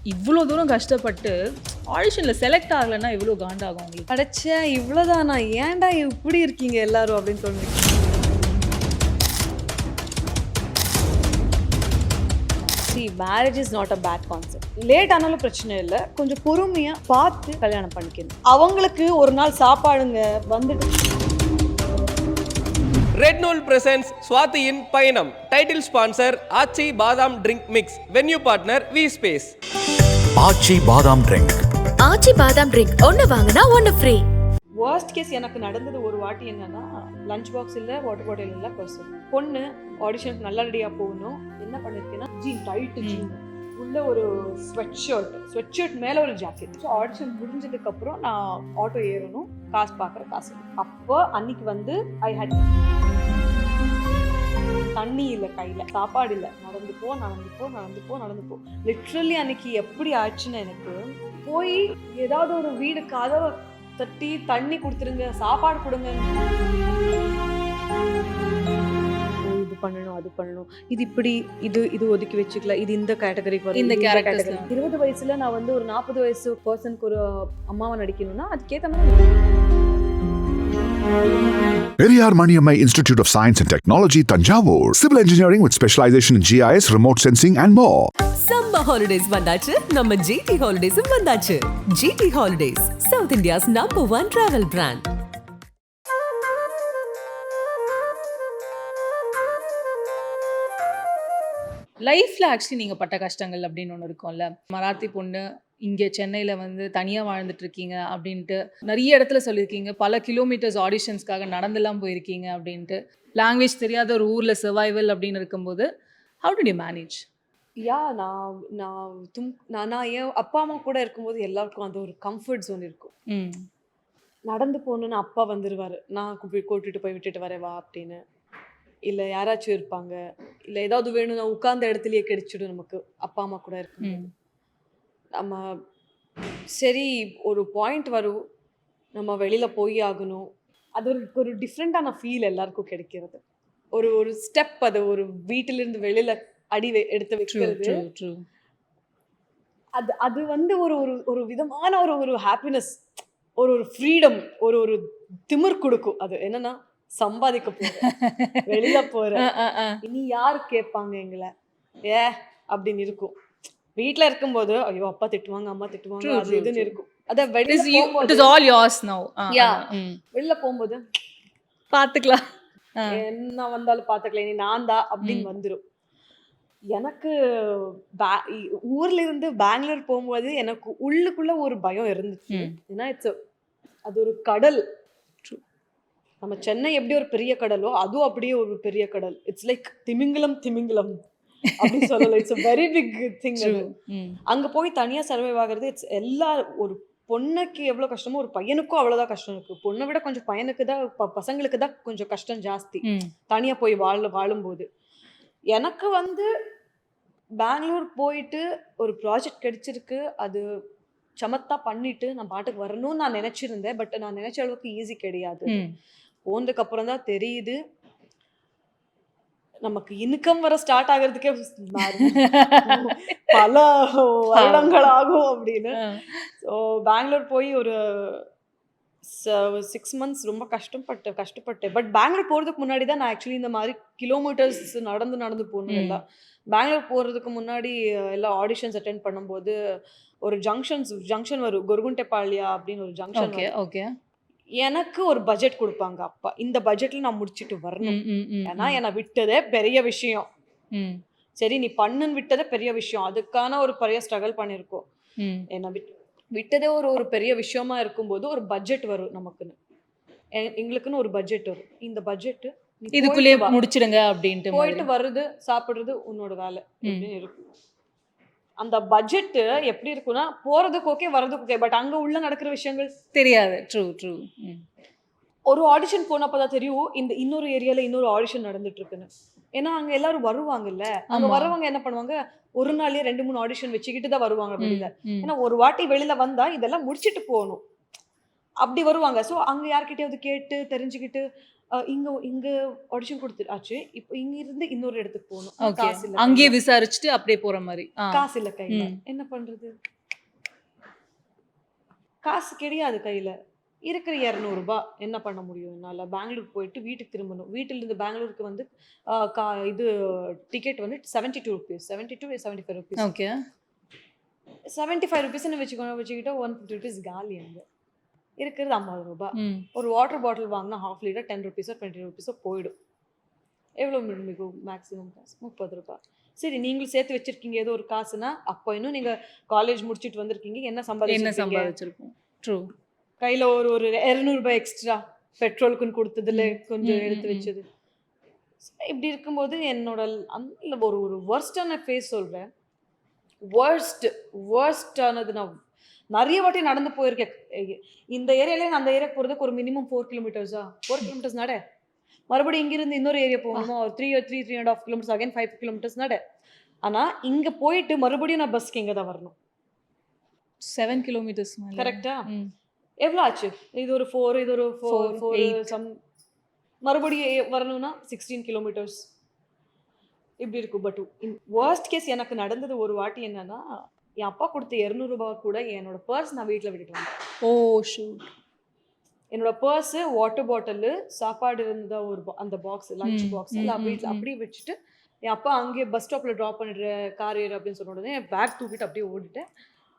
இவ்வளோ தூரம் கஷ்டப்பட்டு ஆடிஷன்ல செலக்ட் ஆகலைன்னா எவ்வளோ காண்டாகும் உங்களுக்கு? அடைச்சே இவ்வளோதானா, ஏன்டா இப்படி இருக்கீங்க எல்லாரும் அப்படின்னு தோணுது. Marriage is not a bad concept. Late ஆனாலும் பிரச்சனை இல்லை, கொஞ்சம் பொறுமையா பார்த்து கல்யாணம் பண்ணிக்கணும். அவங்களுக்கு ஒரு நாள் சாப்பாடுங்க வந்துட்டு. ரெட் நூல் பிரசன்ஸ் ஸ்வாதியின் பயணம். Title sponsor Aachi badam drink mix. Venue partner V Space. Aachi badam drink. Aachi badam drink ஒன்னு வாங்கினா ஒன்னு ஃப்ரீ. வர்ஸ்ட் கேஸ் எனக்கு நடந்தது ஒரு வாட்டி என்னன்னா, லஞ்ச் பாக்ஸ் இல்லை, வாட்டர் பாட்டில் இல்லை, பர்சன். பொண்ணு ஆடிஷனுக்கு நல்லா ரெடியாக போகணும். என்ன பண்ணிருக்கேன்னா, ஜீன் டைட்டு ஜீன் உள்ள ஒரு ஸ்வெட் ஷர்ட் மேலே ஒரு ஜாக்கெட். ஸோ ஆடிஷன் முடிஞ்சதுக்கு அப்புறம் நான் ஆட்டோ ஏறணும், காசு பார்க்குற காசு. அப்போ அன்னைக்கு வந்து ஐ ஹேட் தண்ணி இல்லை கையில், சாப்பாடு இல்லை, நடந்து போ. லிட்ரலி அன்னைக்கு எப்படி ஆச்சுன்னு, எனக்கு போய் ஏதாவது ஒரு வீடு கதவை தட்டி தண்ணி கொடுத்துருங்க, சாப்பாடு கொடுங்க, இது பண்ணணும் அது பண்ணணும், இது இப்படி இது ஒதுக்கி வச்சுக்கல, இது இந்த கேட்டகரிக்கு வரும், இந்த கேரக்டர். 20 வயசுல நான் வந்து ஒரு 40 வயசு பர்சனுக்கு ஒரு அம்மாவை நடிக்கணும்னா அதுக்கேற்ற மாதிரி. Periyar Maniammai Institute of Science and Technology, Tanjavur. Civil engineering with specialization in GIS, remote sensing and more. Summer holidays வந்தாச்சு, நம்ம GT Holidays வந்தாச்சு. GT Holidays, South India's #1 travel brand. லைஃப்ல ஆக்சுவலி நீங்க பட்ட கஷ்டங்கள் அப்படின்னு ஒன்று இருக்கும்ல. மராத்தி பொண்ணு இங்கே சென்னையில் வந்து தனியாக வாழ்ந்துட்டு இருக்கீங்க அப்படின்ட்டு நிறைய இடத்துல சொல்லியிருக்கீங்க. பல கிலோமீட்டர்ஸ் ஆடிஷன்ஸ்க்காக நடந்தெல்லாம் போயிருக்கீங்க அப்படின்ட்டு. லாங்குவேஜ் தெரியாத ஒரு ஊரில் சர்வைவல் அப்படின்னு இருக்கும்போது ஹவு டிட் யூ மேனேஜ்? யா நான் என் அப்பா அம்மா கூட இருக்கும்போது எல்லாருக்கும் அது ஒரு கம்ஃபர்ட் ஜோன் இருக்கும். நடந்து போகணுன்னு அப்பா வந்துடுவார், நான் கூட்டிட்டு போய் விட்டுட்டு வரேன் வா அப்படின்னு. இல்லை யாராச்சும் இருப்பாங்க, இல்லை ஏதாவது வேணும்னா உட்கார்ந்த இடத்துலயே கிடைச்சிடும் நமக்கு அப்பா அம்மா கூட இருக்கும். நம்ம சரி ஒரு பாயிண்ட் வரும், நம்ம வெளியில் போய் ஆகணும். அது ஒரு டிஃப்ரெண்ட்டான ஃபீல் எல்லாருக்கும் கிடைக்கிறது. ஒரு ஸ்டெப், அது ஒரு வீட்டிலிருந்து வெளியில் அடி எடுத்து வைக்கிறது. அது வந்து ஒரு விதமான ஒரு ஹாப்பினஸ், ஒரு ஃப்ரீடம், ஒரு திமிர் கொடுக்கும். அது என்னன்னா, சம்பாதிக்க போறேன், வெளியில போறேன், இனி யாரு கேட்பாங்க எங்களை அப்படின்னு இருக்கும். வீட்ல இருக்கும்போது ஐயோ அப்பா திட்டுவாங்க, அம்மா திட்டுவாங்க, அது இதுன்னு இருக்கும். அத வெளியில போகும்போது பாத்துக்கலாம், என்ன வந்தாலும் பாத்துக்கலாம், இனி நான் தான் அப்படின்னு வந்துடும். எனக்கு ஊர்ல இருந்து பெங்களூர் போகும்போது எனக்கு உள்ளுக்குள்ள ஒரு பயம் இருந்துச்சு. ஏன்னா அது ஒரு கடல். நம்ம சென்னை எப்படி ஒரு பெரிய கடலோ அதுவும் அப்படியே ஒரு பெரிய கடல். இட்ஸ் லைக் திமிங்கலம் அப்படின்னு சொல்லலாம். It's a very big thing. அங்க போய் தனியா சர்வைவ் ஆகுறது எல்லா ஒரு பொண்ணுக்கு எவ்வளவு கஷ்டமோ ஒரு பையனுக்கும் அவ்வளவுதான் கஷ்டம் இருக்கு. பொண்ணை விட கொஞ்சம் பையனுக்கு தான், பசங்களுக்கு தான் கொஞ்சம் கஷ்டம் ஜாஸ்தி தனியா போய் வாழும்போது. எனக்கு வந்து பெங்களூர் போயிட்டு ஒரு ப்ராஜெக்ட் கிடைச்சிருக்கு, அது சமத்தா பண்ணிட்டு நான் பாட்டுக்கு வரணும்னு நான் நினைச்சிருந்தேன். பட் நான் நினைச்ச அளவுக்கு ஈஸி கிடையாது. போனதுக்கு அப்புறம் தான் தெரியுது நமக்கு இன்கம் வர ஸ்டார்ட் ஆகிறதுக்கே பல வருடங்கள் ஆகும் அப்படின்னு. ஸோ பெங்களூர் போய் ஒரு 6 months ரொம்ப கஷ்டப்பட்டேன். பட் பெங்களூர் போகிறதுக்கு முன்னாடி தான் நான் ஆக்சுவலி இந்த மாதிரி கிலோமீட்டர்ஸ் நடந்து போகணும். எல்லாம் பெங்களூர் போகிறதுக்கு முன்னாடி எல்லா ஆடிஷன்ஸ் அட்டென்ட் பண்ணும்போது ஒரு ஜங்ஷன் வரும், கொருகுண்டெப்பாளையா அப்படின்னு ஒரு ஜங்ஷன். ஓகே, எனக்கு ஒரு பட்ஜெட் கொடுப்பாங்க அப்பா, இந்த பட்ஜெட்ல நான் முடிச்சுட்டு வரணும். ஏன்னா என்னை விட்டதே பெரிய விஷயம். சரி நீ பண்ணுன்னு விட்டதே பெரிய விஷயம், அதுக்கான ஒரு பெரிய ஸ்ட்ரகிள் பண்ணியிருக்கோம். என்னை விட்டதே ஒரு பெரிய விஷயமா இருக்கும்போது ஒரு பட்ஜெட் வரும் நமக்குன்னு, எங்களுக்குன்னு ஒரு பட்ஜெட் வரும். இந்த பட்ஜெட் இதுக்குள்ளே முடிச்சிடுங்க அப்படின்ட்டு போயிட்டு வருது, சாப்பிடுறது உன்னோட வேலை அப்படின்னு இருக்கும். அந்த பட்ஜெட் எப்படி இருக்குன்னா, போறதுக்கு ஓகே வரதுக்கு ஓகே, பட் அங்க உள்ள நடக்கிற விஷயங்கள் தெரியாது. ட்ரூ. ஒரு ஆடிஷன் போனப்பதான் தெரியும் இந்த இன்னொரு ஏரியால இன்னொரு ஆடிஷன் நடந்துட்டு இருக்குன்னு. ஏன்னா அங்க எல்லாரும் வருவாங்கல்ல, அங்க வரவங்க என்ன பண்ணுவாங்க, ஒரு நாள்லயே 2-3 ஆடிஷன் வச்சுக்கிட்டு தான் வருவாங்க வெளியில. ஏன்னா ஒரு வாட்டி வெளியில வந்தா இதெல்லாம் முடிச்சுட்டு போகணும் அப்படி வருவாங்க. ஸோ அங்க யார்கிட்டயாவது கேட்டு தெரிஞ்சுக்கிட்டு இங்க இங்க ஆடிஷன் கொடுத்துட்டாச்சு. இப்போ இங்க இருந்து இன்னொரு இடத்துக்கு போகணும். ஓகே. காசு இல்ல அங்கேயே கையில. விசாரிச்சுட்டு அப்படியே போற மாரி. காசு இல்ல கையில. ம். என்ன பண்றது? காசு கிடையாது கையில. இருக்கிற ரூ. 200 என்ன பண்ண முடியும் என்னால? பெங்களூர் போயிட்டு வீட்டுக்கு திரும்பணும். வீட்டிலிருந்து பெங்களூருக்கு வந்து இது டிக்கெட் வந்து ₹72 72 ₹75 ஓகே. ₹75 வச்சுக்கிட்டா ₹150 காலி அங்க. இருக்கிறது ₹50. ம். ஒரு வாட்டர் பாட்டில் வாங்கினா ½ லிட்டர் ₹10 ₹20 போயிடும். எவ்வளோ மிகும் மேக்ஸிமம் காசு? ₹30. சரி, நீங்களும் சேர்த்து வச்சிருக்கீங்க ஏதோ ஒரு காசுனா, அப்போ இன்னும் நீங்க காலேஜ் முடிச்சுட்டு வந்திருக்கீங்க. என்ன என்ன சம்பாதிச்சிருக்கீங்க? சம்பாதிச்சிருப்போம். ட்ரூ. கையில ஒரு ஒரு ₹200 எக்ஸ்ட்ரா பெட்ரோலுக்குன்னு கொடுத்ததுல கொஞ்சம் ம், எடுத்து ம், ம். வச்சது. இப்படி இருக்கும்போது என்னோட அந்த ஒரு ஒரு வர்ஸ்டான ஃபேஸ் சொல்றேன். வர்ஸ்டானது நான் நிறைய வாட்டி நடந்து போயிருக்கேன். இந்த ஏரியால அந்த ஏரியாக்கு போறதுக்கு ஒரு மினிமம் 4 கிலோமீட்டர்ஸா 4 கிலோமீட்டர்ஸ் நட. மறுபடியும் இங்கிருந்து இன்னொரு ஏரியா போகணுமா, ஒரு 3.5 கிலோமீட்டர்ஸ் அகைன் 5 கிலோமீட்டர்ஸ் நட. ஆனா இங்க போயிட்டு மறுபடியும் நான் பஸ்க்கு இங்க தான் வரணும். 7 கிலோமீட்டர்ஸ் மேல. கரெக்டா? ம். எவ்வளோ ஆச்சு? இது ஒரு 4, இது ஒரு 4 8. சம் மறுபடியும் வரணும்னா 16 கிலோமீட்டர்ஸ் இப்படி இருக்கும். பட் வர்ஸ்ட் கேஸ் எனக்கு நடந்தது ஒரு வாட்டி என்னன்னா, என் அப்பா கொடுத்த ₹200 கூட என்னோட பர்ஸ் நான் வீட்டில் விட்டுட்டு வந்தேன். ஓ ஷூட். என்னோட பர்ஸ், வாட்டர் பாட்டில், சாப்பாடு இருந்த ஒரு அந்த பாக்ஸ், லஞ்ச் பாக்ஸ் எல்லாம் அப்படியே வச்சுட்டு என் அப்பா அங்கேயே பஸ் ஸ்டாப்பில் ட்ராப் பண்ணிடுற கார் ஏறு அப்படின்னு சொன்ன உடனே என் பேக் தூக்கிட்டு அப்படியே ஓடிட்டேன்.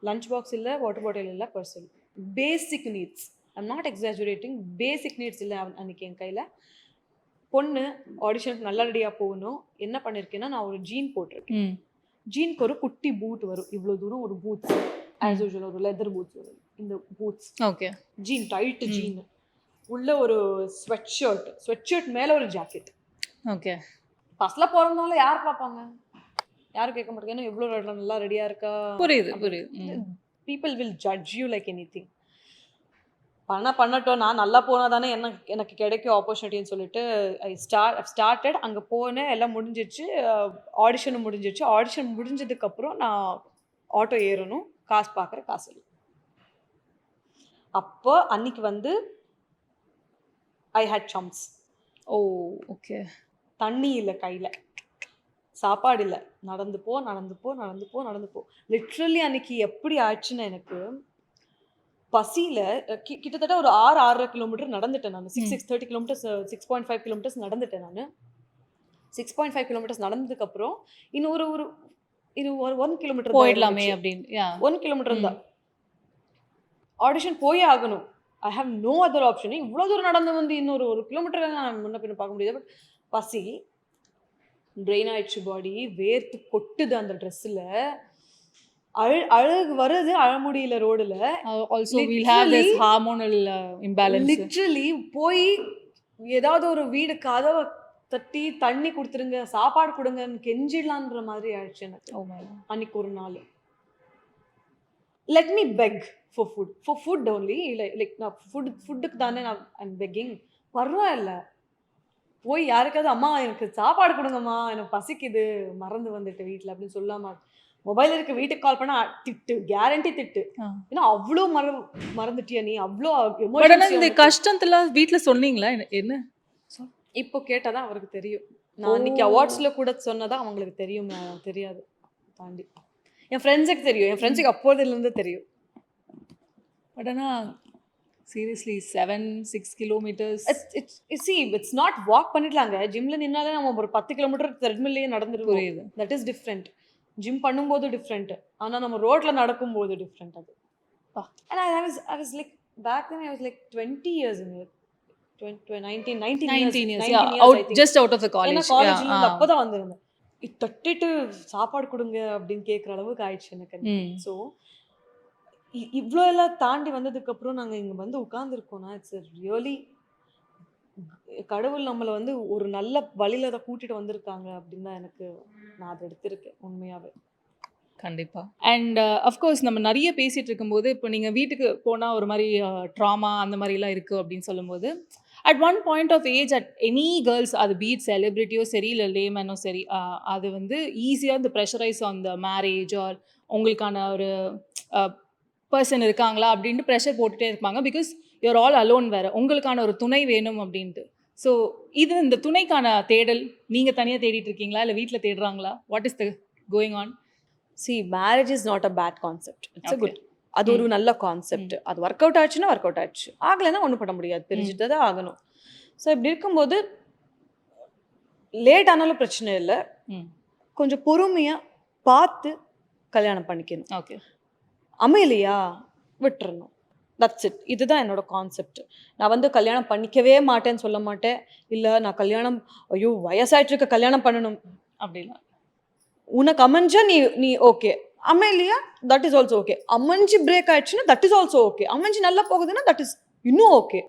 லஞ்ச் பாக்ஸ் இல்லை, வாட்டர் பாட்டில் இல்லை, பர்ஸ் இல்லை. Basic needs, I'm not exaggerating, basic needs இல்லை அன்னைக்கு என் கையில். பொண்ணு ஆடிஷனுக்கு நல்லா ரெடியாக போகணும். என்ன பண்ணியிருக்கேன்னா, நான் ஒரு ஜீன் போட்டிருக்கேன். ம். ஜீனுக்கு ஒரு குட்டி பூட் வரும், இவ்வளோ தூரம் ஒரு பூட்ஸ், ஆஸ் யூஷுவல் ஒரு லெதர் பூட்ஸ் வரும். இந்த boots okay. Jean, tight jean, உள்ள ஒரு ஸ்வெட் ஷர்ட் மேலே ஒரு ஜாக்கெட். ஓகே. ஃபர்ஸ்ட்லாம் போகிறதுனால யார் பார்ப்பாங்க? யாரும் கேட்க மாட்டாங்க. ஏன்னா எவ்வளோ நல்லா ரெடியாக இருக்கா? புரியுது, புரியுது. ம். People will judge you like anything. பண்ணட்டும், நான் நல்லா போனால் தானே எனக்கு கிடைக்கும் ஆப்பர்ச்சுனிட்டின்னு சொல்லிட்டு ஸ்டார்டட். அங்கே போனேன், எல்லாம் முடிஞ்சிருச்சு, ஆடிஷனும் முடிஞ்சிருச்சு. ஆடிஷன் முடிஞ்சதுக்கப்புறம் நான் ஆட்டோ ஏறணும், காசு பார்க்குற காசு இல்லை. அப்போ அன்னைக்கு வந்து I hate sums. Oh okay. தண்ணி இல்லை கையில், சாப்பாடு இல்லை, நடந்து போ. லிட்ரலி அன்னைக்கு எப்படி ஆச்சுன்னா, எனக்கு பசியில் கிட்டத்தட்ட ஒரு 6-6.5 கிலோமீட்டர் நடந்துட்டேன் நான். 6.30 கிலோமீட்டர்ஸ், 6.5 கிலோமீட்டர்ஸ் நடந்துட்டேன் நான். 6.5 கிலோமீட்டர்ஸ் நடந்ததுக்கப்புறம் இன்னும் ஒரு 1 கிலோமீட்டர் போயிடலாமே அப்படின்னு. 1 கிலோமீட்டர் தான். ஆடிஷன் போயே ஆகணும். I have no other option. இவ்வளோ தூரம் நடந்து வந்து இன்னொரு 1 கிலோமீட்டர் நான் முன்ன பின்ன பார்க்க முடியாது. பட் பசி ட்ரெயின் ஆயிடுச்சு, பாடி வேர்த்து கொட்டுது அந்த ட்ரெஸ்ஸில். அழகு வருது, அழ முடியல ரோடுல. Also we'll have this hormonal imbalance. Literally போய் ஏதாவது ஒரு வீடு கதவை தட்டி தண்ணி கொடுத்துருங்க, சாப்பாடு கொடுங்கன்னு கெஞ்சிடலான்ற மாதிரி ஆயிடுச்சு எனக்கு. Oh my god. அன்னைக்கு ஒரு நாள் let me peg for food only. Like நான் ஃபுட்டுக்கு தானே நான் ஐம் பெக்கிங். பரவாயில்ல, போய் யாருக்காவது அம்மா எனக்கு சாப்பாடு கொடுங்கம்மா, எனக்கு பசிக்குது, மறந்து வந்துட்டு வீட்டில் அப்படின்னு சொல்லாம, மொபைல் இருக்க வீட்டுக்கு கால் பண்ணா திட்டு, கேரண்டி திட்டு. ஏன்னா அவ்வளோ மறந்துட்டியா நீ, அவ்வளோ பட் ஆனா இந்த கஷ்டத்துல வீட்ல சொன்னீங்களா? என்ன இப்போ கேட்டாதான் அவருக்கு தெரியும். நான் அன்னைக்கு அவார்ட்ஸ்ல கூட சொன்னதா அவங்களுக்கு தெரியும், தெரியாது தாண்டி. என் ஃப்ரெண்ட்ஸுக்கு தெரியும், என் ஃப்ரெண்ட்ஸுக்கு அப்போதுலேருந்து தெரியும். பட் ஆனா seriously 7-6 kilometres. It's not walk பண்ணிடலாங்க. ஜிம்ல நின்னாலே நம்ம ஒரு 10 கிலோமீட்டர் த்ரெட்மில்லையே நடந்துருக்கோம். புரியுது. That is different. ஜிம் பண்ணும்போது டிஃப்ரெண்ட், ஆனா நம்ம ரோட்ல நடக்கும்போது டிஃப்ரெண்ட் அது. And I was like, back then I was like 20 years in it. 19 years. Just out of the college. ஏன்னா காலேஜ்ல அப்பதான் வந்திருந்தேன். தட்டிட்டு சாப்பாடு கொடுங்க அப்படின்னு கேட்குற அளவுக்கு ஆயிடுச்சு எனக்கு. ஸோ இவ்வளோ எல்லாம் தாண்டி வந்ததுக்கு அப்புறம் நாங்க இங்க வந்து உட்கார்ந்துருக்கோம்னா, இட்ஸ் ரியலி கடவுள் நம்மளை வந்து ஒரு நல்ல வழியில தான் கூட்டிட்டு வந்திருக்காங்க அப்படின்னு தான் எனக்கு நான் அதை எடுத்திருக்கேன் உண்மையாவே. கண்டிப்பா. அண்ட் அஃப்கோர்ஸ் நம்ம நிறைய பேசிட்டு இருக்கும்போது, இப்போ நீங்கள் வீட்டுக்கு போனால் ஒரு மாதிரி ட்ராமா அந்த மாதிரிலாம் இருக்குது அப்படின்னு சொல்லும்போது, at one point of age at any girls, அது பீட் செலிப்ரிட்டியோ சரி இல்லை லேமேனோ சரி, அது வந்து ஈஸியாக இந்த pressurize on the marriage or உங்களுக்கான ஒரு பர்சன் இருக்காங்களா அப்படின்ட்டு ப்ரெஷர் போட்டுகிட்டே இருப்பாங்க. பிகாஸ் யூஆர் ஆல் அலோன் வேறு, உங்களுக்கான ஒரு துணை வேணும் அப்படின்ட்டு. ஸோ இது இந்த துணைக்கான தேடல் நீங்கள் தனியாக தேடிட்டு இருக்கீங்களா இல்லை வீட்டில் தேடுறாங்களா? What is the going on? See, marriage is not a bad concept. It's a Okay. good. அது ஒரு நல்ல கான்செப்ட். அது ஒர்க் அவுட் ஆச்சுன்னா ஒர்க் அவுட் ஆச்சு, ஆகலைன்னா ஒன்றும் பண்ண முடியாது, பிரிஞ்சுட்டு தான் ஆகணும். ஸோ இப்படி இருக்கும்போது லேட் ஆனாலும் பிரச்சனை இல்லை, கொஞ்சம் பொறுமையாக பார்த்து கல்யாணம் பண்ணிக்கணும். ஓகே. அமையலையா விட்டுறணும். That's it. இதுதான் என்னோட கான்செப்ட். நான் வந்து கல்யாணம் பண்ணிக்கவே மாட்டேன்னு சொல்ல மாட்டேன். இல்லை நான் கல்யாணம் ஐயோ வயசாயிட்டு இருக்க கல்யாணம் பண்ணணும் அப்படிலாம் உனக்கு அமைஞ்சா நீ நீ ஓகே, அமையலையா தட் இஸ் ஆல்சோ ஓகே. அமைஞ்சு பிரேக் ஆயிடுச்சுன்னா தட் இஸ் ஆல்சோ ஓகே. அமைஞ்சு நல்லா போகுதுன்னா தட் இஸ் இன்னும் okay.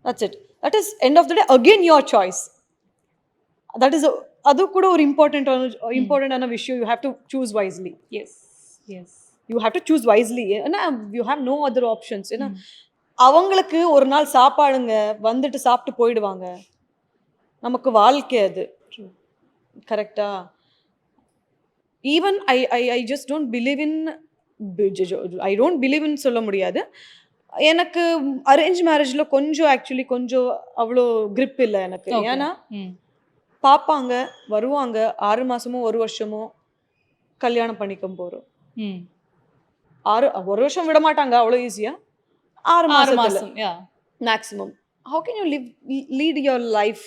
That's it. That is end of the day again your choice. That is அது கூட ஒரு இம்பார்ட்டண்டான விஷயம். You have to choose wisely. Yes yes you have to choose wisely. ஏன்னா you have no other options. ஏன்னா அவங்களுக்கு ஒரு நாள் சாப்பாடுங்க வந்துட்டு சாப்பிட்டு போயிடுவாங்க. நமக்கு வாழ்க்கை அது. கரெக்டா? Even I just don't believe in I don't believe in சொல்ல முடியாது. எனக்கு அரேஞ்ச் மேரேஜில் கொஞ்சம் ஆக்சுவலி கொஞ்சம் அவ்வளோ grip இல்லை எனக்கு. ஏன்னா பார்ப்பாங்க, வருவாங்க, 6 மாதமோ 1 வருஷமோ கல்யாணம் பண்ணிக்க போகிறோம். 1 வருஷம் விட மாட்டாங்க அவ்வளோ ஈஸியாக. 6 மாதம் maximum. How can you lead your life?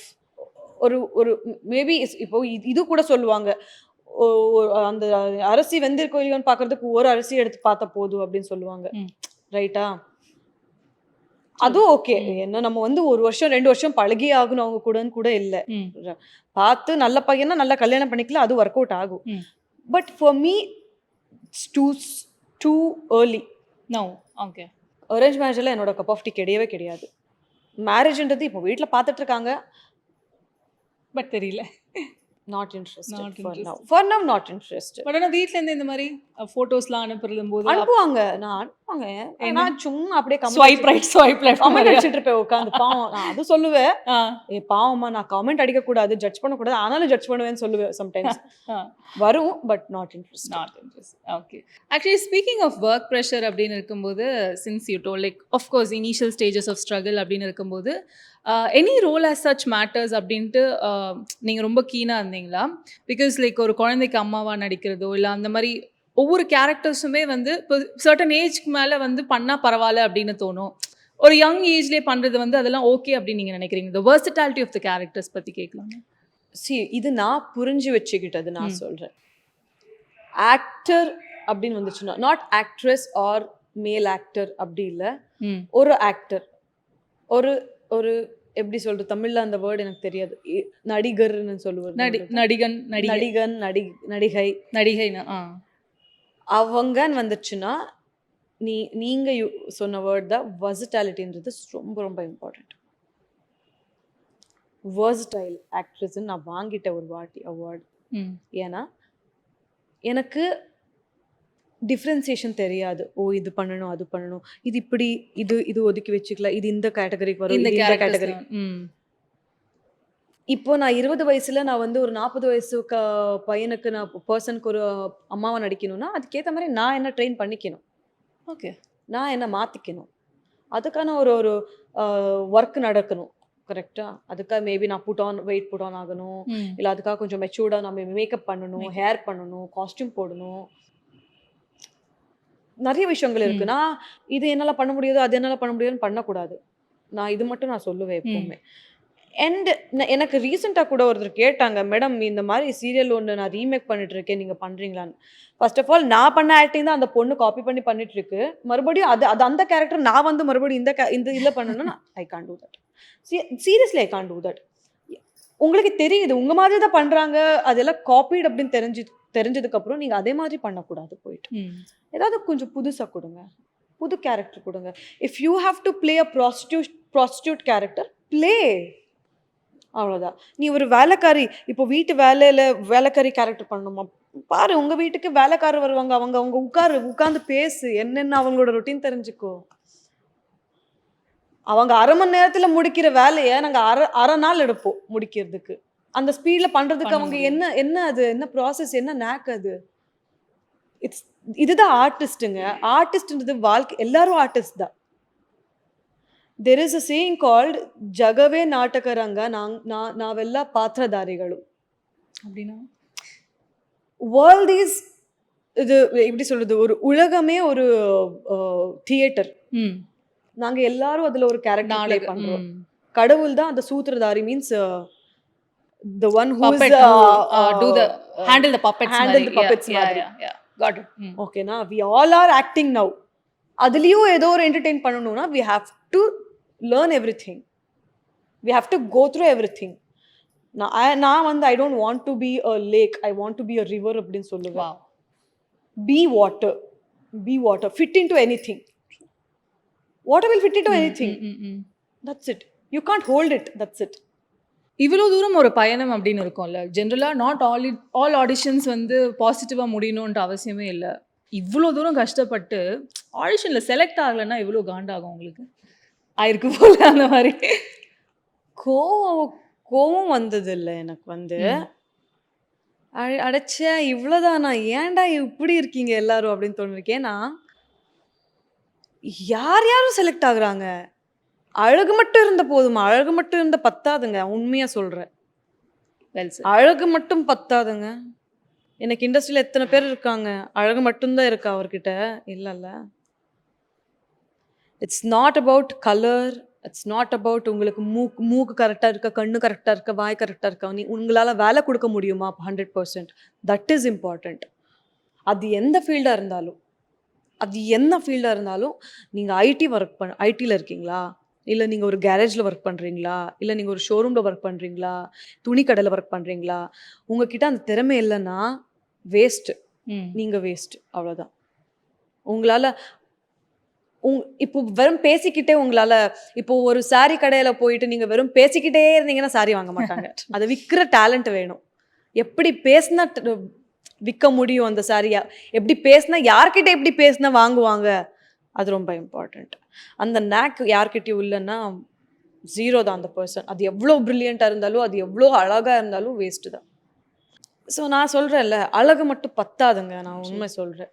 ஒரு மேபி இப்போ இது கூட சொல்லுவாங்க, அந்த அரிசி வெந்திருக்கோ இல்லையோன்னு பார்க்கறதுக்கு ஒரு அரிசி எடுத்து பார்த்தா போதும் அப்படின்னு சொல்லுவாங்க. ரைட்டா? அதுவும் ஓகே. என்ன நம்ம வந்து 1 வருஷம் 2 வருஷம் பழகி ஆகணும் அவங்க கூடன்னு கூட இல்லை. பார்த்து நல்ல பையனா நல்லா கல்யாணம் பண்ணிக்கலாம், அது ஒர்க் அவுட் ஆகும். But for me it's too early. No. Okay. Arrange மேரேஜில் என்னோட கப் ஆஃப் டீ கிடையவே கிடையாது. மேரேஜ்ன்றது இப்போ வீட்டில் பார்த்துட்டு இருக்காங்க, பட் தெரியல. Not interested. Not interested. For now not interested. But ஆனால் வீட்டிலேருந்து இந்த மாதிரி ஃபோட்டோஸ்லாம் அனுப்புறது போது அனுப்புவாங்க. நான் அனுப்புவாங்க. நான் சும்மா அப்படியே swipe right swipe left comment அடிச்சிட்டு இருப்பேன் உட்காந்து. பாவம். நான் அது சொல்லுவேன், ஏ பாவம்மா நான் கமெண்ட் அடிக்க கூடாது, ஜட்ஜ் பண்ணக்கூடாது, ஆனாலும் ஜட்ஜ் பண்ணுவேன்னு சொல்லுவேன் சம்டைம்ஸ். வரும், but not interest. Not interest. Okay. Actually speaking of work pressure அப்படின்னு இருக்கும்போது, since you told like of course initial stages of struggle அப்படின்னு இருக்கும்போது any role as such matters அப்படின்ட்டு நீங்கள் ரொம்ப கீனாக இருந்தீங்களா? பிகாஸ் லைக் ஒரு குழந்தைக்கு அம்மாவாக நடிக்கிறதோ இல்லை அந்த மாதிரி ஒவ்வொரு கேரக்டர்ஸுமே வந்து இப்போ சர்டன் ஏஜ்க்கு மேலே வந்து பண்ணால் பரவாயில்ல அப்படின்னு தோணும். ஒரு யங் ஏஜ்லேயே பண்ணுறது வந்து அதெல்லாம் ஓகே அப்படின்னு நீங்கள் நினைக்கிறீங்க? த வெர்சட்டாலிட்டி ஆஃப் த கேரக்டர்ஸ் பற்றி கேட்கலாம். இது நான் புரிஞ்சு வச்சுக்கிட்டது. நான் சொல்கிறேன், ஆக்டர் அப்படின்னு வந்துச்சுன்னா நாட் ஆக்ட்ரஸ் ஆர் மேல் ஆக்டர் அப்படி இல்லை. ஒரு ஆக்டர், ஒரு ஒரு எப்படி சொல்றது, தமிழ்ல அந்த வேர்டு எனக்கு தெரியாது, நடிகர்னு சொல்லுவது, நடிகன் நடிகன் நடிகை நடிகைனா அவங்கன்னு வந்துச்சுன்னா நீங்க சொன்ன வேர்ட் தான் வெர்சட்டாலிட்டின்றது ரொம்ப ரொம்ப இம்பார்ட்டன்ட். வெர்சடைல் ஆக்ட்ரஸ்ன்னு நான் வாங்கிட்ட ஒரு வாட்டி அவார்டு. ஏன்னா எனக்கு டிஃப்ரென்சியேஷன் தெரியாது. ஓ இது பண்ணணும், அது பண்ணணும், இது இப்படி, இது ஒதுக்கி வச்சுக்கலாம், இது இந்த கேட்டகரிக்கு வரும், இந்த கேட்டகரி. இப்போ நான் 20 வயசுல நான் வந்து ஒரு 40 வயசு பையனுக்கு நான் பர்சனுக்கு ஒரு அம்மாவை நடிக்கணும்னா அதுக்கேற்ற மாதிரி நான் என்ன ட்ரெயின் பண்ணிக்கணும். ஓகே. நான் என்ன மாற்றிக்கணும், அதுக்கான ஒரு ஒர்க் நடக்கணும். கரெக்டா? அதுக்காக மேபி நான் வெயிட் புட் ஆன் ஆகணும், இல்லை அதுக்காக கொஞ்சம் மெச்சூர்டாக நம்ம மேக்கப் பண்ணணும், ஹேர் பண்ணணும், காஸ்டியூம் போடணும், நிறைய விஷயங்கள் இருக்கு. நான் இது என்னால் பண்ண முடியாது, அது என்னால் பண்ண முடியாதுன்னு பண்ணக்கூடாது. நான் இது மட்டும் நான் சொல்லுவேன் எப்பவுமே. அண்ட் எனக்கு ரீசெண்டாக கூட ஒருத்தர் கேட்டாங்க, மேடம் இந்த மாதிரி சீரியல் ஒன்று நான் ரீமேக் பண்ணிட்டு இருக்கேன், நீங்கள் பண்ணுறீங்களான்னு. ஃபர்ஸ்ட் ஆஃப் ஆல் நான் பண்ண ஆக்டிங் தான் அந்த பொண்ணு காப்பி பண்ணிட்டு இருக்கு. மறுபடியும் அது அந்த கேரக்டர் நான் வந்து மறுபடியும் இந்த இதில் பண்ணணும்னா I can't do that. Seriously I can't do that. உங்களுக்கு தெரியுது உங்கள் மாதிரி தான் பண்ணுறாங்க, அதெல்லாம் காப்பீடு அப்படின்னு தெரிஞ்சதுக்கப்புறம் நீங்கள் அதே மாதிரி பண்ணக்கூடாது. போயிட்டு ஏதாவது கொஞ்சம் புதுசாக கொடுங்க, புது கேரக்டர் கொடுங்க. If you have to play a prostitute character, play, அவ்வளோதான். நீ ஒரு வேலைக்காரி, இப்போ வீட்டு வேலைக்காரி கேரக்டர் பண்ணணுமா, பாரு உங்கள் வீட்டுக்கு வேலைக்காரர் வருவாங்க, அவங்க உட்கார்ந்து பேசு, என்னென்ன அவங்களோட ரொட்டீன் தெரிஞ்சுக்கோ. அவங்க 1/2 மணி நேரத்தில் முடிக்கிற வேலையை நாங்கள் அரை நாள் எடுப்போம் முடிக்கிறதுக்கு. அந்த ஸ்பீடில் பண்ணுறதுக்கு அவங்க என்ன அது என்ன ப்ராசஸ், என்ன நேக் அது. இதுதான் ஆர்டிஸ்ட்டுங்க. ஆர்டிஸ்ட்ன்றது வாழ்க்கை, எல்லாரும் ஆர்டிஸ்ட் தான். there is a saying called ಜಗವೇ ನಾಟಕರಂಗ ನಾವೆಲ್ಲ ಪಾತ್ರಧಾರಿಗಳು. அப்படின்னா வேர்ல்ட் இஸ் இது எப்படி சொல்றது, ஒரு உலகமே ஒரு தியேட்டர். ம் நாங்க எல்லாரும் அதுல ஒரு கேரக்டர் ப்ளே நாடகம். பண்றோம். கடவுள் தான் அந்த சூத்திரதாரி, means the one who is puppet who do the handle the puppets handle the puppets மாதிரி. yeah got it. ஓகேனா we all are acting now. அதுலயும் ஏதோ ஒரு என்டர்டெயின் பண்ணணும்னா we have to learn everything, we have to go through everything. நான் வந்து I don't want to be a lake, I want to be a river அப்படின்னு சொல்லுவேன். wow be water, fit into anything. Water will fit into anything. That's it, you can't hold it, that's it. இவ்வளோ தூரம் ஒரு பயணம் அப்படின்னு இருக்கும்ல. ஜென்ரலாக not all auditions வந்து பாசிட்டிவாக முடியணுன்ற அவசியமே இல்லை. இவ்வளோ தூரம் கஷ்டப்பட்டு ஆடிஷனில் செலக்ட் ஆகலைன்னா எவ்வளோ காண்டாகும் உங்களுக்கு? ஆயிருக்கு போல அந்த மாதிரி. கோவம் வந்தது இல்லை எனக்கு வந்து. அடைச்ச இவ்வளோதானா, ஏன்டா இப்படி இருக்கீங்க எல்லாரும் அப்படின்னு தோணிருக்கேன். ஏன்னா யாரும் செலக்ட் ஆகுறாங்க. அழகு மட்டும் இருந்த போதுமா? அழகு மட்டும் இருந்த பத்தாதுங்க, உண்மையா சொல்றேன். Well sir. அழகு மட்டும் பத்தாதுங்க. எனக்கு இண்டஸ்ட்ரியில எத்தனை பேர் இருக்காங்க, அழகு மட்டும்தான் இருக்கா அவர்கிட்ட? இல்லைல்ல. It's not about colour, it's not about உங்களுக்கு மூக்கு கரெக்டாக இருக்கா, கண்ணு கரெக்டாக இருக்கா, வாய் கரெக்டாக இருக்கா, உங்களால் வேலை கொடுக்க முடியுமா 100%. That is important. அது எந்த ஃபீல்டாக இருந்தாலும், நீங்கள் ஐடியில் இருக்கீங்களா, இல்லை நீங்கள் ஒரு கேரேஜில் ஒர்க் பண்ணுறீங்களா, இல்லை நீங்கள் ஒரு ஷோரூமில் ஒர்க் பண்ணுறீங்களா, துணி கடையில் ஒர்க் பண்ணுறீங்களா, உங்ககிட்ட அந்த திறமை இல்லைன்னா வேஸ்ட்டு, நீங்கள் வேஸ்ட்டு, அவ்வளோதான். உங்களால் இப்போ வெறும் பேசிக்கிட்டே உங்களால், இப்போ ஒரு சாரி கடையில் போயிட்டு நீங்கள் வெறும் பேசிக்கிட்டே இருந்தீங்கன்னா சாரி வாங்க மாட்டாங்க. அதை விற்கிற டேலண்ட் வேணும். எப்படி பேசினா விற்க முடியும் அந்த சாரியா, எப்படி பேசினா, யார்கிட்ட எப்படி பேசினா வாங்குவாங்க, அது ரொம்ப இம்பார்ட்டண்ட். அந்த நேக் யார்கிட்டயும் இல்லைன்னா ஜீரோ தான் அந்த பர்சன். அது எவ்வளோ ப்ரில்லியண்ட்டாக இருந்தாலும், அது எவ்வளோ அழகாக இருந்தாலும் வேஸ்ட்டு தான். ஸோ நான் சொல்கிறேன்ல, அழகு மட்டும் பத்தாதுங்க. நான் உண்மை சொல்கிறேன்.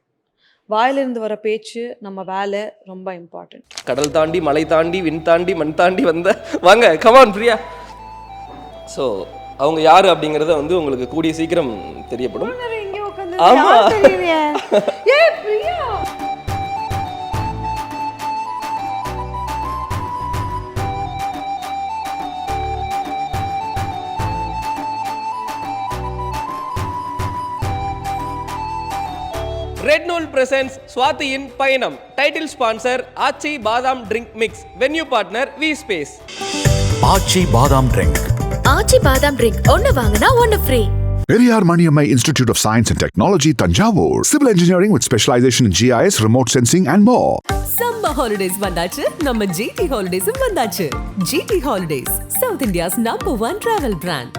வாயிலிருந்து வர பேச்சு, நம்ம வேலை ரொம்ப இம்பார்ட்டன்ட். கடல் தாண்டி, மலை தாண்டி, விண் தாண்டி, மண் தாண்டி வந்த வாங்க, கமான் பிரியா. ஸோ அவங்க யார் அப்படிங்கிறத வந்து உங்களுக்கு கூடிய சீக்கிரம் தெரியப்படும். ஆமா. ரெட் நூல் பிரசன்ஸ் ஸ்வாதியின் பயணம். Title sponsor Aachi badam drink mix. Venue partner V Space. Aachi badam drink. Aachi badam drink ஒன்னு வாங்கினா ஒன்னு free. Periyar Maniammai Institute of Science and Technology, Tanjavur. Civil engineering with specialization in GIS, remote sensing and more. Summer holidays வந்தாச்சு, நம்ம GT ஹாலிடேஸும் வந்தாச்சு. GT holidays, south India's number 1 travel brand.